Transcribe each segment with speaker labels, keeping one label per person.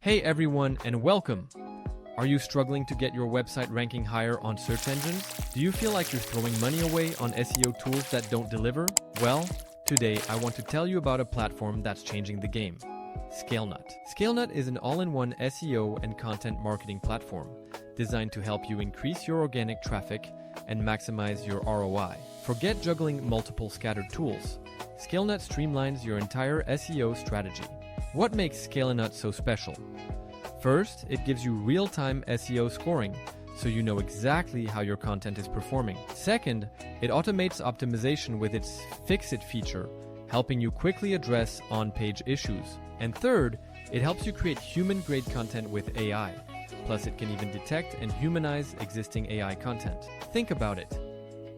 Speaker 1: Hey everyone, and welcome! Are you struggling to get your website ranking higher on search engines? Do you feel like you're throwing money away on SEO tools that don't deliver? Well, today I want to tell you about a platform that's changing the game. Scalenut. Scalenut is an all-in-one SEO and content marketing platform designed to help you increase your organic traffic and maximize your ROI. Forget juggling multiple scattered tools. Scalenut streamlines your entire SEO strategy. What makes Scalenut so special? First, it gives you real-time SEO scoring, so you know exactly how your content is performing. Second, it automates optimization with its Fix-It feature, helping you quickly address on-page issues. And third, it helps you create human-grade content with AI. Plus, it can even detect and humanize existing AI content. Think about it.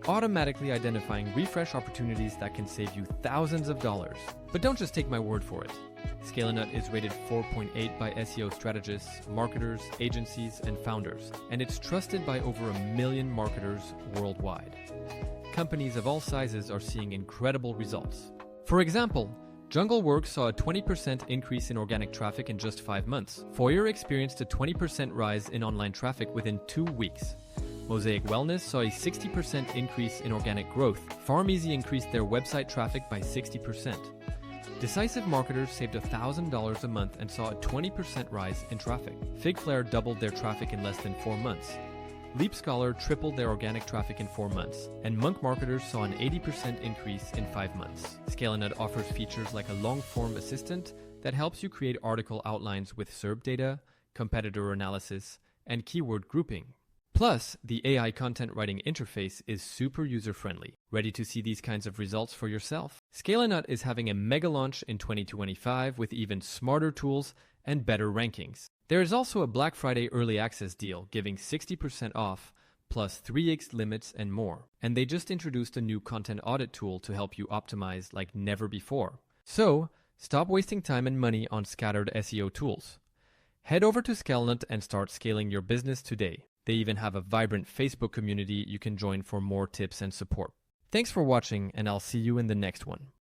Speaker 1: Automatically identifying refresh opportunities that can save you thousands of dollars. But don't just take my word for it. Scalenut is rated 4.8 by SEO strategists, marketers, agencies, and founders, and it's trusted by over 1 million marketers worldwide. Companies of all sizes are seeing incredible results. For example, JungleWorks saw a 20% increase in organic traffic in just 5 months. Foyer experienced a 20% rise in online traffic within 2 weeks. Mosaic Wellness saw a 60% increase in organic growth. PharmEasy increased their website traffic by 60%. Decisive marketers saved $1,000 a month and saw a 20% rise in traffic. Figflare doubled their traffic in less than 4 months. Leap Scholar tripled their organic traffic in 4 months. And Monk marketers saw an 80% increase in 5 months. Scalenut offers features like a long-form assistant that helps you create article outlines with SERP data, competitor analysis, and keyword grouping. Plus, the AI content writing interface is super user-friendly. Ready to see these kinds of results for yourself? Scalenut is having a mega launch in 2025 with even smarter tools and better rankings. There is also a Black Friday early access deal giving 60% off, plus 3x limits and more. And they just introduced a new content audit tool to help you optimize like never before. So, stop wasting time and money on scattered SEO tools. Head over to Scalenut and start scaling your business today. They even have a vibrant Facebook community you can join for more tips and support. Thanks for watching, and I'll see you in the next one.